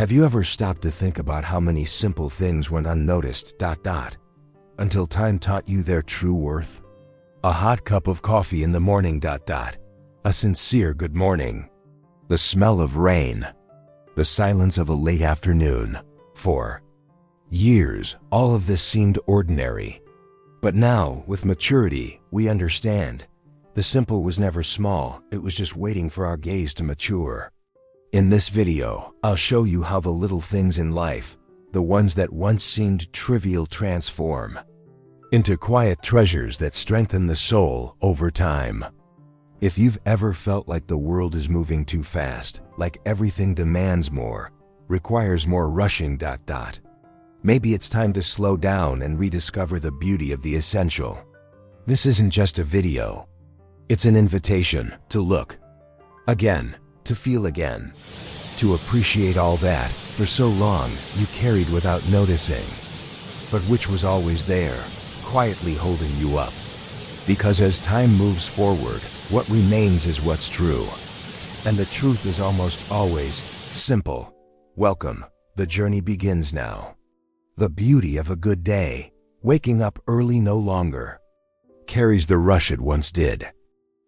Have you ever stopped to think about how many simple things went unnoticed, until time taught you their true worth? A hot cup of coffee in the morning, a sincere good morning, the smell of rain, the silence of a late afternoon. For years, all of this seemed ordinary. But now, with maturity, we understand. The simple was never small, it was just waiting for our gaze to mature. In this video, I'll show you how the little things in life, the ones that once seemed trivial, transform into quiet treasures that strengthen the soul over time. If you've ever felt like the world is moving too fast, like everything demands more, requires more rushing, maybe it's time to slow down and rediscover the beauty of the essential. This isn't just a video. It's an invitation to look again, to feel again, to appreciate all that for so long you carried without noticing, but which was always there, quietly holding you up. Because as time moves forward, what remains is what's true. And the truth is almost always simple. Welcome, the journey begins now. The beauty of a good day, waking up early no longer carries the rush it once did.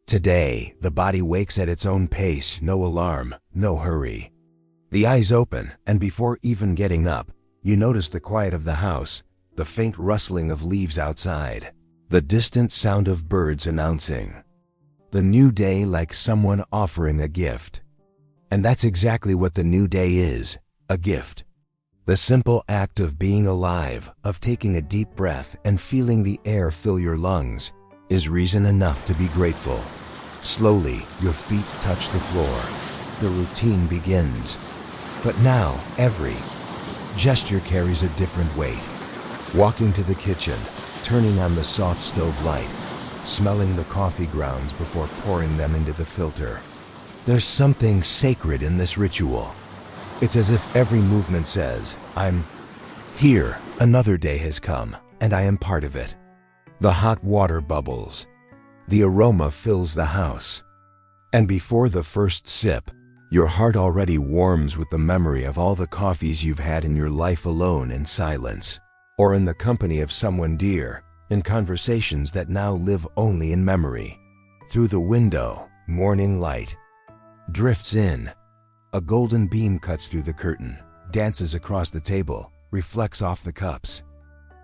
Today, the body wakes at its own pace, no alarm, no hurry. The eyes open, and before even getting up, you notice the quiet of the house, the faint rustling of leaves outside, the distant sound of birds announcing the new day, like someone offering a gift. And that's exactly what the new day is, a gift. The simple act of being alive, of taking a deep breath and feeling the air fill your lungs, is reason enough to be grateful. Slowly, your feet touch the floor. The routine begins. But now, every gesture carries a different weight. Walking to the kitchen, turning on the soft stove light, smelling the coffee grounds before pouring them into the filter. There's something sacred in this ritual. It's as if every movement says, I'm here, another day has come, and I am part of it. The hot water bubbles. The aroma fills the house. And before the first sip, your heart already warms with the memory of all the coffees you've had in your life alone in silence, or in the company of someone dear, in conversations that now live only in memory. Through the window, morning light drifts in. A golden beam cuts through the curtain, dances across the table, reflects off the cups.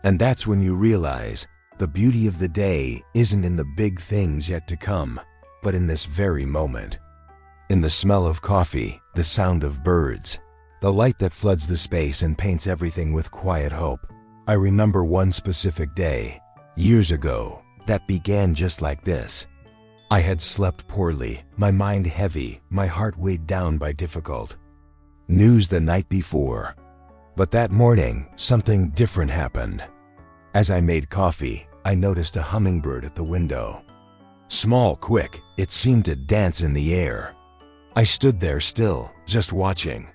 And that's when you realize the beauty of the day isn't in the big things yet to come, but in this very moment. In the smell of coffee, the sound of birds, the light that floods the space and paints everything with quiet hope. I remember one specific day, years ago, that began just like this. I had slept poorly, my mind heavy, my heart weighed down by difficult news the night before. But that morning, something different happened. As I made coffee, I noticed a hummingbird at the window. Small, quick, it seemed to dance in the air. I stood there still, just watching.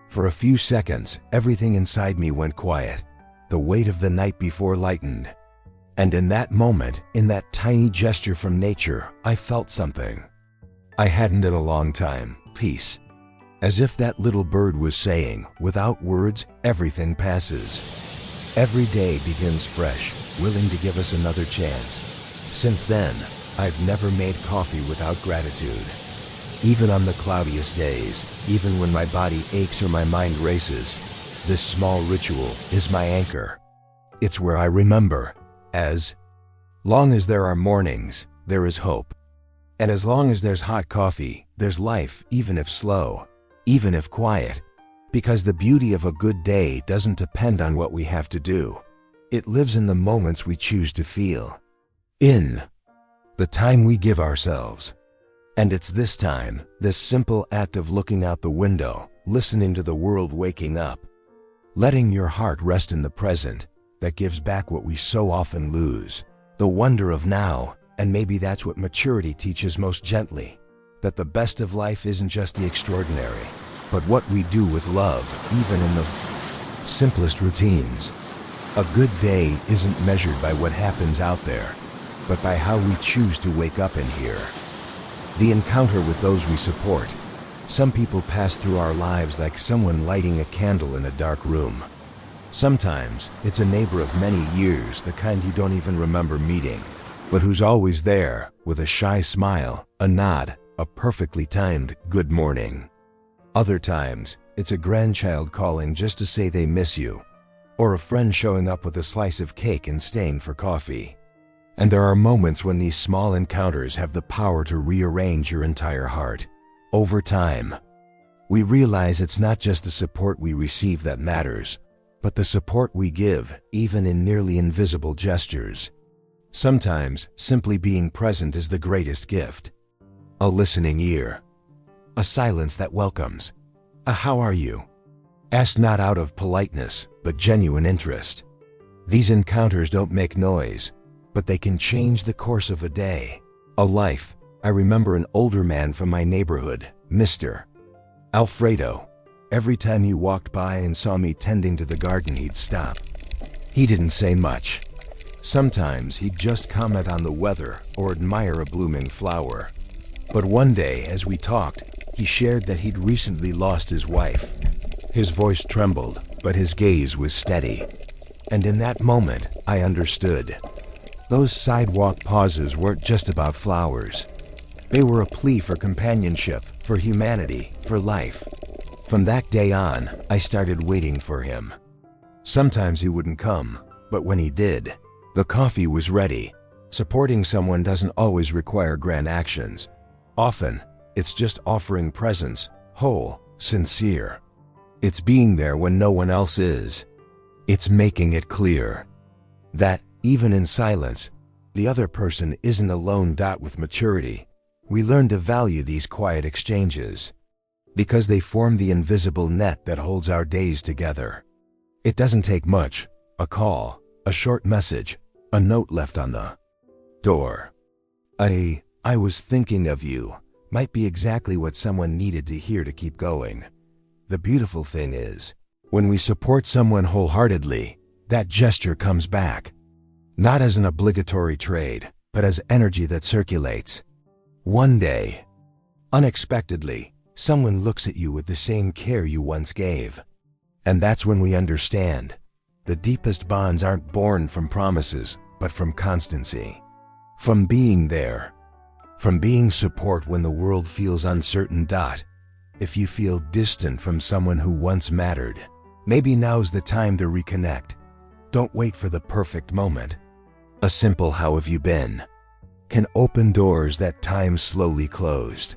For a few seconds, everything inside me went quiet. The weight of the night before lightened. And in that moment, in that tiny gesture from nature, I felt something I hadn't in a long time, peace. As if that little bird was saying, without words, everything passes. Every day begins fresh, willing to give us another chance. Since then, I've never made coffee without gratitude. Even on the cloudiest days, even when my body aches or my mind races, this small ritual is my anchor. It's where I remember. As long as there are mornings, there is hope. And as long as there's hot coffee, there's life, even if slow, even if quiet. Because the beauty of a good day doesn't depend on what we have to do. It lives in the moments we choose to feel. In the time we give ourselves. And it's this time, this simple act of looking out the window, listening to the world waking up, letting your heart rest in the present, that gives back what we so often lose, the wonder of now. And maybe that's what maturity teaches most gently, that the best of life isn't just the extraordinary, but what we do with love, even in the simplest routines. A good day isn't measured by what happens out there, but by how we choose to wake up in here. The encounter with those we support, Some people pass through our lives like someone lighting a candle in a dark room. Sometimes it's a neighbor of many years, the kind you don't even remember meeting, but who's always there with a shy smile, a nod, a perfectly timed good morning. Other times, it's a grandchild calling just to say they miss you, or a friend showing up with a slice of cake and staying for coffee. And there are moments when these small encounters have the power to rearrange your entire heart. Over time, we realize it's not just the support we receive that matters, but the support we give, even in nearly invisible gestures. Sometimes, simply being present is the greatest gift. A listening ear. A silence that welcomes. A "how are you?" asked not out of politeness, but genuine interest. These encounters don't make noise, but they can change the course of a day, a life. I remember an older man from my neighborhood, Mr. Alfredo. Every time he walked by and saw me tending to the garden, he'd stop. He didn't say much. Sometimes he'd just comment on the weather or admire a blooming flower. But one day, as we talked, he shared that he'd recently lost his wife. His voice trembled, but his gaze was steady. And in that moment, I understood. Those sidewalk pauses weren't just about flowers. They were a plea for companionship, for humanity, for life. From that day on, I started waiting for him. Sometimes he wouldn't come, but when he did, the coffee was ready. Supporting someone doesn't always require grand actions. Often, it's just offering presence, whole, sincere. It's being there when no one else is. It's making it clear that, even in silence, the other person isn't alone. With maturity, we learn to value these quiet exchanges, because they form the invisible net that holds our days together. It doesn't take much: a call, a short message, a note left on the door. I was thinking of you might be exactly what someone needed to hear to keep going. The beautiful thing is, when we support someone wholeheartedly, that gesture comes back. Not as an obligatory trade, but as energy that circulates. One day, unexpectedly, someone looks at you with the same care you once gave. And that's when we understand. The deepest bonds aren't born from promises, but from constancy. From being there. From being support when the world feels uncertain. If you feel distant from someone who once mattered, maybe now's the time to reconnect. Don't wait for the perfect moment. A simple "how have you been?" can open doors that time slowly closed.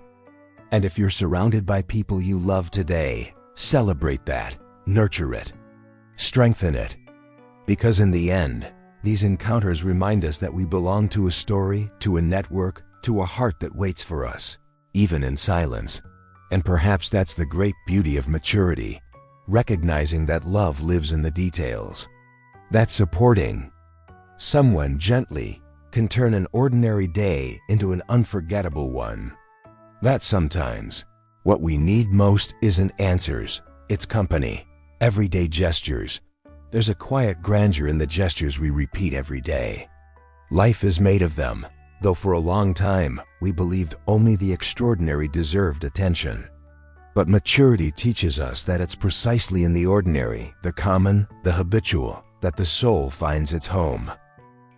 And if you're surrounded by people you love today, celebrate that, nurture it, strengthen it. Because in the end, these encounters remind us that we belong to a story, to a network, to a heart that waits for us, even in silence. And perhaps that's the great beauty of maturity, recognizing that love lives in the details. That supporting someone gently can turn an ordinary day into an unforgettable one. That sometimes, what we need most isn't answers, it's company, everyday gestures. There's a quiet grandeur in the gestures we repeat every day. Life is made of them, though for a long time, we believed only the extraordinary deserved attention. But maturity teaches us that it's precisely in the ordinary, the common, the habitual, that the soul finds its home.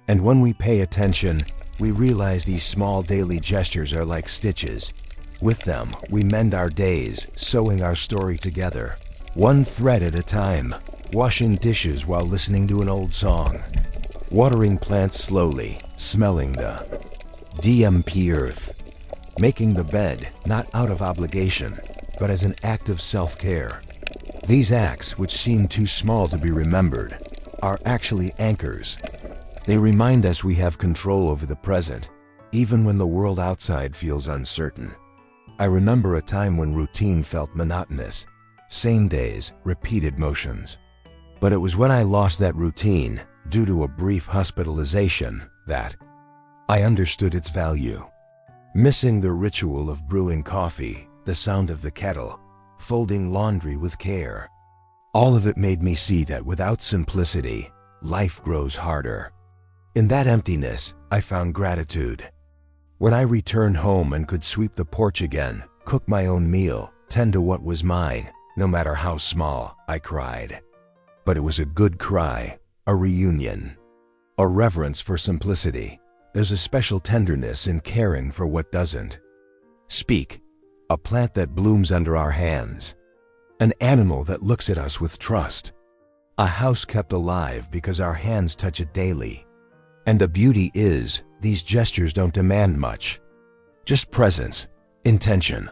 And when we pay attention, we realize these small daily gestures are like stitches. With them, we mend our days, sewing our story together, one thread at a time, washing dishes while listening to an old song, watering plants slowly, smelling the DMP earth, making the bed not out of obligation, but as an act of self-care. These acts, which seem too small to be remembered, are actually anchors. They remind us we have control over the present, even when the world outside feels uncertain. I remember a time when routine felt monotonous. Same days, repeated motions. But it was when I lost that routine, due to a brief hospitalization, that I understood its value. Missing the ritual of brewing coffee, the sound of the kettle, folding laundry with care. All of it made me see that without simplicity, life grows harder. In that emptiness, I found gratitude. When I returned home and could sweep the porch again, cook my own meal, tend to what was mine, no matter how small, I cried. But it was a good cry, a reunion, a reverence for simplicity. There's a special tenderness in caring for what doesn't speak, a plant that blooms under our hands, an animal that looks at us with trust, a house kept alive because our hands touch it daily. And the beauty is, these gestures don't demand much, just presence, intention,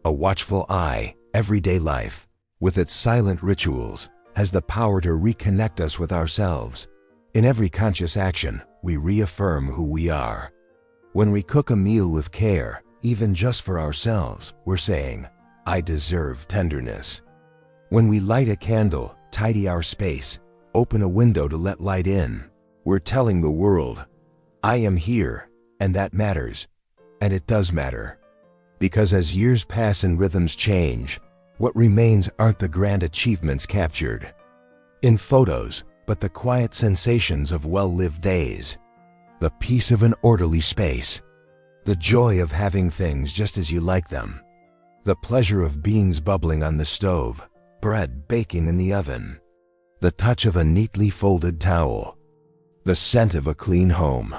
a watchful eye. Everyday life, with its silent rituals, has the power to reconnect us with ourselves. In every conscious action, we reaffirm who we are. When we cook a meal with care, even just for ourselves, we're saying, I deserve tenderness. When we light a candle, tidy our space, open a window to let light in, we're telling the world, I am here, and that matters. And it does matter. Because as years pass and rhythms change, what remains aren't the grand achievements captured in photos, but the quiet sensations of well-lived days, the peace of an orderly space, the joy of having things just as you like them, the pleasure of beans bubbling on the stove, bread baking in the oven, the touch of a neatly folded towel, the scent of a clean home.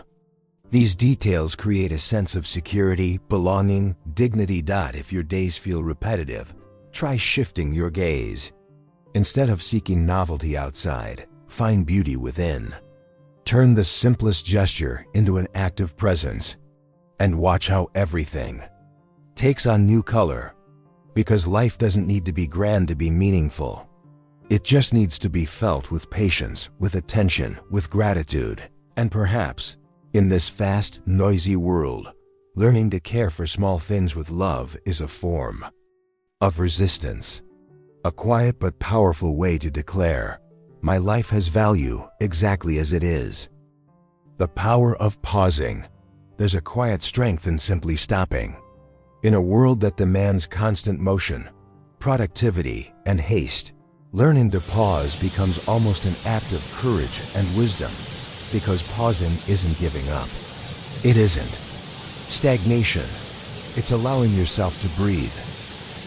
These details create a sense of security, belonging, dignity. If your days feel repetitive, try shifting your gaze. Instead of seeking novelty outside, find beauty within. Turn the simplest gesture into an act of presence, and watch how everything takes on new color. Because life doesn't need to be grand to be meaningful. It just needs to be felt with patience, with attention, with gratitude, and perhaps, in this fast, noisy world, learning to care for small things with love is a form of resistance. A quiet but powerful way to declare, my life has value exactly as it is. The power of pausing. There's a quiet strength in simply stopping. In a world that demands constant motion, productivity, and haste, learning to pause becomes almost an act of courage and wisdom. Because pausing isn't giving up. It isn't stagnation. It's allowing yourself to breathe,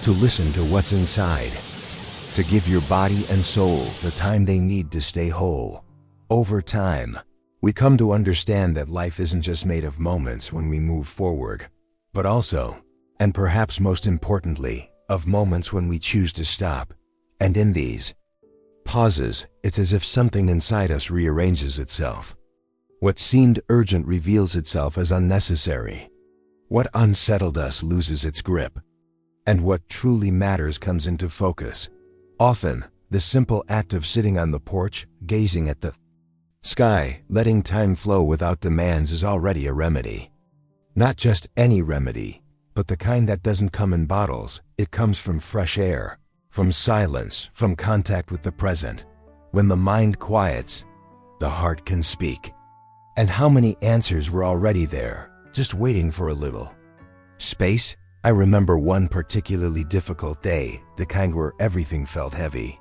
to listen to what's inside, to give your body and soul the time they need to stay whole. Over time, we come to understand that life isn't just made of moments when we move forward, but also, and perhaps most importantly, of moments when we choose to stop. And in these pauses, it's as if something inside us rearranges itself. What seemed urgent reveals itself as unnecessary. What unsettled us loses its grip. And what truly matters comes into focus. Often, the simple act of sitting on the porch, gazing at the sky, letting time flow without demands is already a remedy. Not just any remedy, but the kind that doesn't come in bottles. It comes from fresh air, from silence, from contact with the present. When the mind quiets, the heart can speak. And how many answers were already there, just waiting for a little space? I remember one particularly difficult day, the kind where everything felt heavy.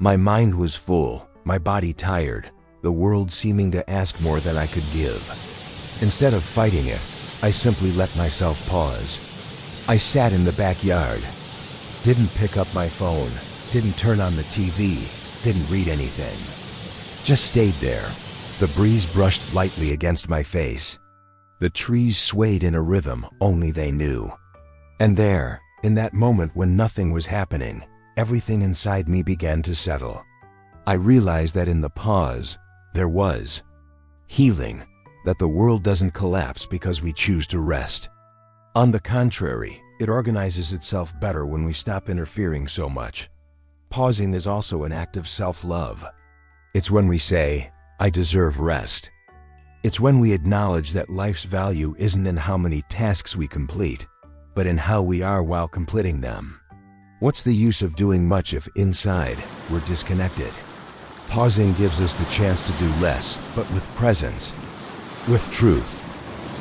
My mind was full, my body tired, the world seeming to ask more than I could give. Instead of fighting it, I simply let myself pause. I sat in the backyard, didn't pick up my phone, didn't turn on the TV, didn't read anything. Just stayed there. The breeze brushed lightly against my face. The trees swayed in a rhythm only they knew. And there, in that moment when nothing was happening, everything inside me began to settle. I realized that in the pause, there was healing, that the world doesn't collapse because we choose to rest. On the contrary, it organizes itself better when we stop interfering so much. Pausing is also an act of self-love. It's when we say, I deserve rest. It's when we acknowledge that life's value isn't in how many tasks we complete, but in how we are while completing them. What's the use of doing much if inside we're disconnected? Pausing gives us the chance to do less, but with presence, with truth,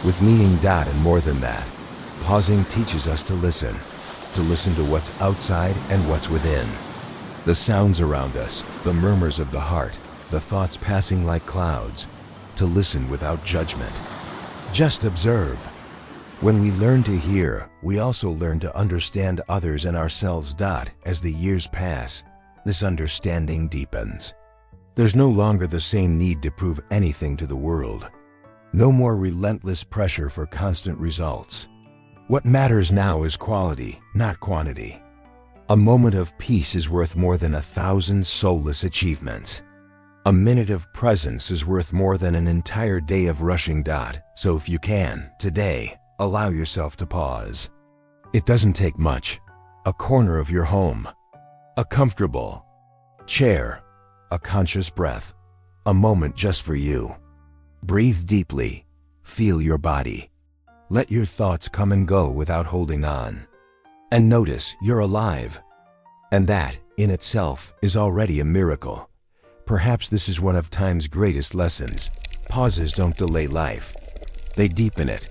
with meaning. And more than that, pausing teaches us to listen to what's outside and what's within. The sounds around us, the murmurs of the heart, the thoughts passing like clouds, to listen without judgment. Just observe. When we learn to hear, we also learn to understand others and ourselves. As the years pass, this understanding deepens. There's no longer the same need to prove anything to the world. No more relentless pressure for constant results. What matters now is quality, not quantity. A moment of peace is worth more than 1,000 soulless achievements. A minute of presence is worth more than an entire day of rushing. So if you can, today, allow yourself to pause. It doesn't take much. A corner of your home, a comfortable chair, a conscious breath, a moment just for you. Breathe deeply, feel your body. Let your thoughts come and go without holding on. And notice you're alive. And that, in itself, is already a miracle. Perhaps this is one of time's greatest lessons. Pauses don't delay life. They deepen it.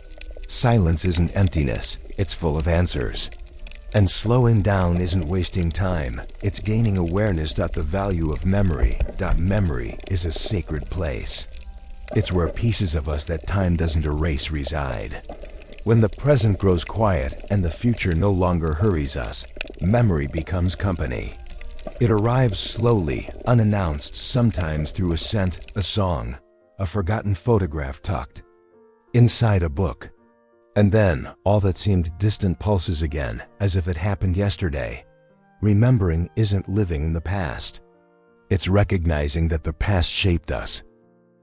Silence isn't emptiness, it's full of answers. And slowing down isn't wasting time, it's gaining awareness. The value of memory. Memory is a sacred place. It's where pieces of us that time doesn't erase reside. When the present grows quiet and the future no longer hurries us, memory becomes company. It arrives slowly, unannounced, sometimes through a scent, a song, a forgotten photograph tucked inside a book. And then, all that seemed distant pulses again, as if it happened yesterday. Remembering isn't living in the past. It's recognizing that the past shaped us.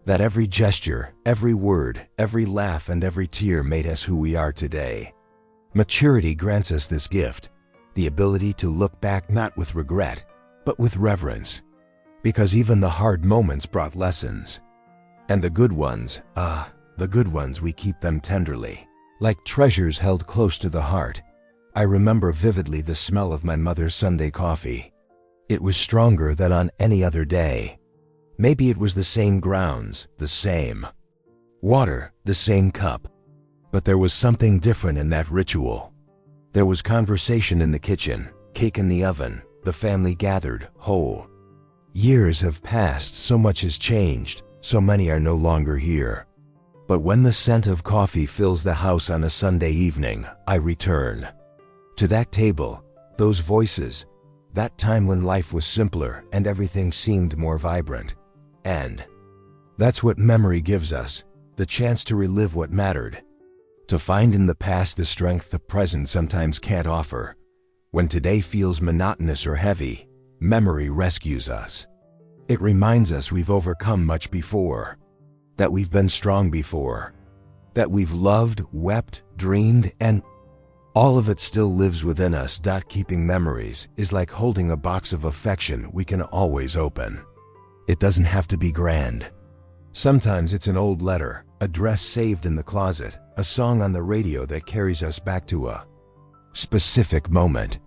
That every gesture, every word, every laugh, and every tear made us who we are today. Maturity grants us this gift, the ability to look back not with regret, but with reverence. Because even the hard moments brought lessons. And the good ones, we keep them tenderly, like treasures held close to the heart. I remember vividly the smell of my mother's Sunday coffee. It was stronger than on any other day. Maybe it was the same grounds, the same water, the same cup. But there was something different in that ritual. There was conversation in the kitchen, cake in the oven, the family gathered, whole. Years have passed, so much has changed, so many are no longer here. But when the scent of coffee fills the house on a Sunday evening, I return to that table, those voices, that time when life was simpler and everything seemed more vibrant. And that's what memory gives us, the chance to relive what mattered. To find in the past the strength the present sometimes can't offer. When today feels monotonous or heavy, memory rescues us. It reminds us we've overcome much before, that we've been strong before, that we've loved, wept, dreamed, and all of it still lives within us. Keeping memories is like holding a box of affection we can always open. It doesn't have to be grand. Sometimes it's an old letter, a dress saved in the closet, a song on the radio that carries us back to a specific moment.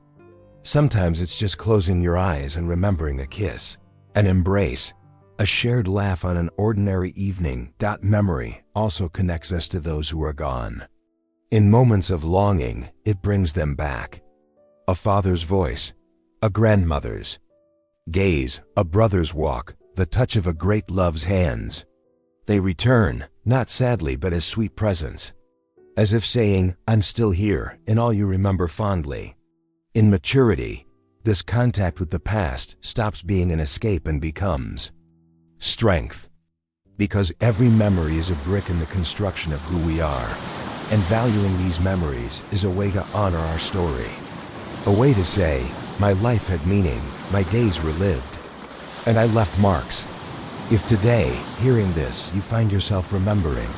Sometimes it's just closing your eyes and remembering a kiss, an embrace, a shared laugh on an ordinary evening. Memory also connects us to those who are gone. In moments of longing, it brings them back. A father's voice, a grandmother's gaze, a brother's walk, the touch of a great love's hands. They return, not sadly but as sweet presence. As if saying, I'm still here, in all you remember fondly. In maturity, this contact with the past stops being an escape and becomes strength. Because every memory is a brick in the construction of who we are. And valuing these memories is a way to honor our story. A way to say, my life had meaning, my days were lived, and I left marks. If today, hearing this, you find yourself remembering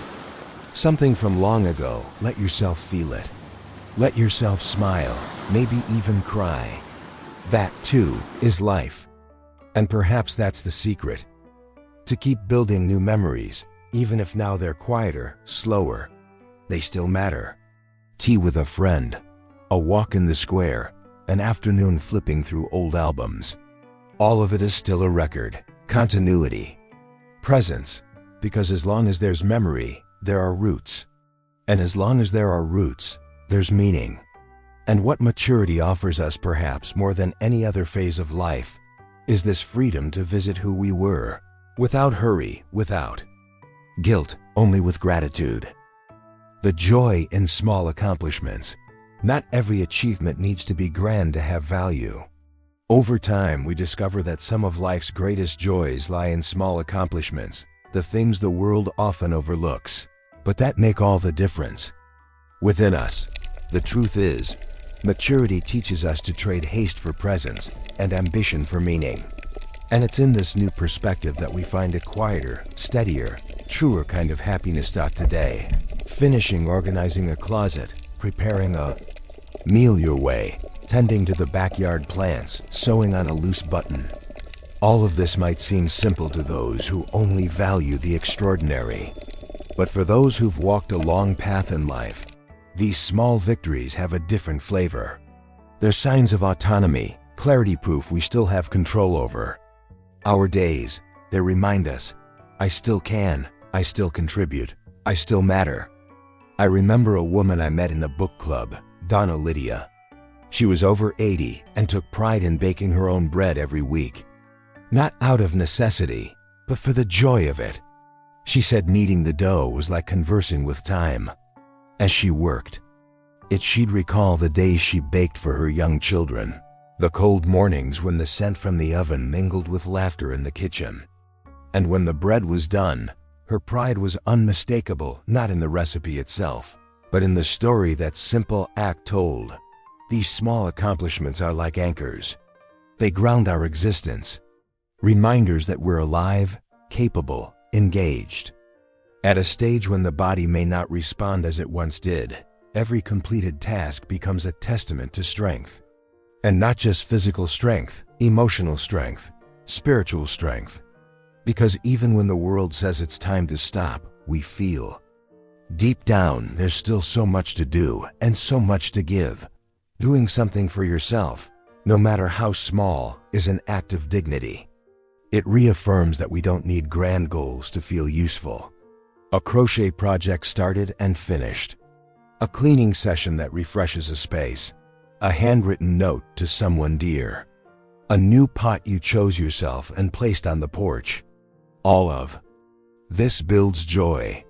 something from long ago, let yourself feel it. Let yourself smile, maybe even cry. That, too, is life. And perhaps that's the secret. To keep building new memories, even if now they're quieter, slower, they still matter. Tea with a friend, a walk in the square, an afternoon flipping through old albums. All of it is still a record, continuity, presence, because as long as there's memory, there are roots. And as long as there are roots, there's meaning. And what maturity offers us perhaps more than any other phase of life is this freedom to visit who we were, without hurry, without guilt, only with gratitude. The joy in small accomplishments. Not every achievement needs to be grand to have value. Over time, we discover that some of life's greatest joys lie in small accomplishments, the things the world often overlooks, but that make all the difference. Within us, the truth is, maturity teaches us to trade haste for presence and ambition for meaning. And it's in this new perspective that we find a quieter, steadier, truer kind of happiness. Today, finishing organizing a closet, preparing a meal your way, tending to the backyard plants, sewing on a loose button. All of this might seem simple to those who only value the extraordinary. But for those who've walked a long path in life, these small victories have a different flavor. They're signs of autonomy, clarity, proof we still have control over our days. They remind us, I still can, I still contribute, I still matter. I remember a woman I met in a book club, Donna Lydia. She was over 80 and took pride in baking her own bread every week. Not out of necessity, but for the joy of it. She said kneading the dough was like conversing with time. As she worked, she'd recall the days she baked for her young children, the cold mornings when the scent from the oven mingled with laughter in the kitchen. And when the bread was done, her pride was unmistakable, not in the recipe itself, but in the story that simple act told. These small accomplishments are like anchors. They ground our existence, reminders that we're alive, capable, engaged. At a stage when the body may not respond as it once did, every completed task becomes a testament to strength. And not just physical strength, emotional strength, spiritual strength. Because even when the world says it's time to stop, we feel, deep down, there's still so much to do and so much to give. Doing something for yourself, no matter how small, is an act of dignity. It reaffirms that we don't need grand goals to feel useful. A crochet project started and finished. A cleaning session that refreshes a space. A handwritten note to someone dear. A new pot you chose yourself and placed on the porch. All of this builds joy.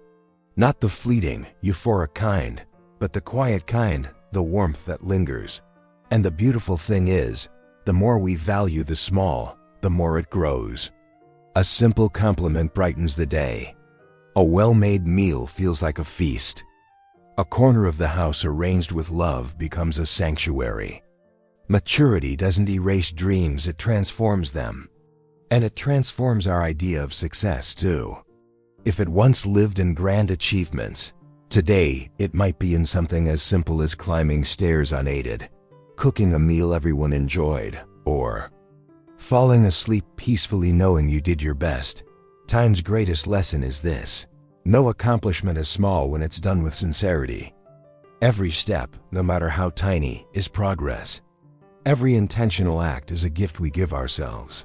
Not the fleeting, euphoric kind, but the quiet kind, the warmth that lingers. And the beautiful thing is, the more we value the small, the more it grows. A simple compliment brightens the day. A well-made meal feels like a feast. A corner of the house arranged with love becomes a sanctuary. Maturity doesn't erase dreams, it transforms them. And it transforms our idea of success too. If it once lived in grand achievements, today it might be in something as simple as climbing stairs unaided, cooking a meal everyone enjoyed, or falling asleep peacefully knowing you did your best. Time's greatest lesson is this: no accomplishment is small when it's done with sincerity. Every step, no matter how tiny, is progress. Every intentional act is a gift we give ourselves.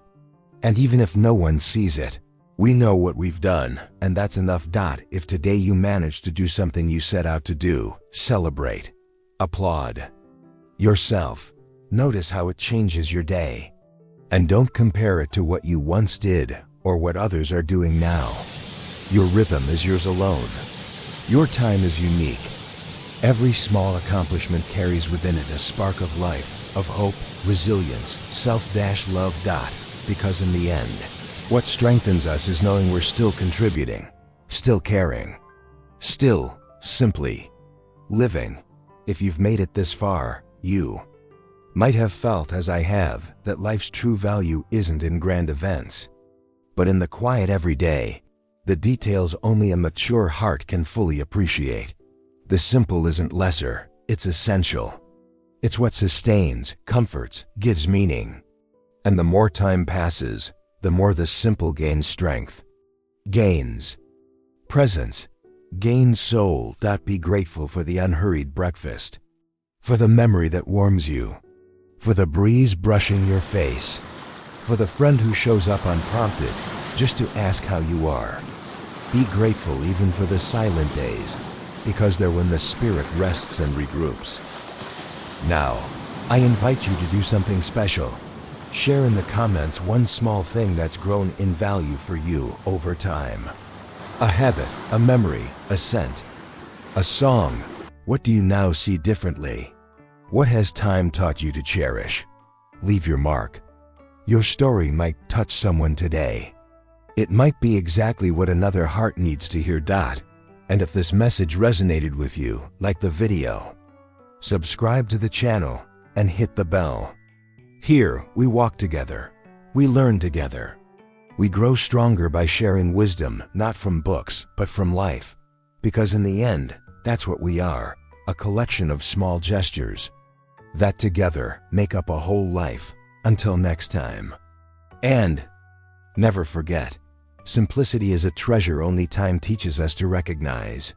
And even if no one sees it, we know what we've done, and that's enough. If today you manage to do something you set out to do, celebrate. Applaud yourself. Notice how it changes your day. And don't compare it to what you once did or what others are doing now. Your rhythm is yours alone. Your time is unique. Every small accomplishment carries within it a spark of life, of hope, resilience, self-love. Because in the end, what strengthens us is knowing we're still contributing, still caring, still simply living. If you've made it this far, you might have felt, as I have, that life's true value isn't in grand events, but in the quiet everyday, the details only a mature heart can fully appreciate. The simple isn't lesser, it's essential. It's what sustains, comforts, gives meaning. And the more time passes, the more the simple gains strength, gains presence, gains soul. Be grateful for the unhurried breakfast, for the memory that warms you, for the breeze brushing your face, for the friend who shows up unprompted just to ask how you are. Be grateful even for the silent days, because they're when the spirit rests and regroups. Now, I invite you to do something special. Share in the comments one small thing that's grown in value for you over time. A habit, a memory, a scent, A song. What do you now see differently? What has time taught you to cherish? Leave your mark. Your story might touch someone today. It might be exactly what another heart needs to hear. And if this message resonated with you, like the video, subscribe to the channel, and hit the bell. Here, we walk together. We learn together. We grow stronger by sharing wisdom, not from books, but from life. Because in the end, that's what we are, a collection of small gestures that together make up a whole life. Until next time. And never forget, simplicity is a treasure only time teaches us to recognize.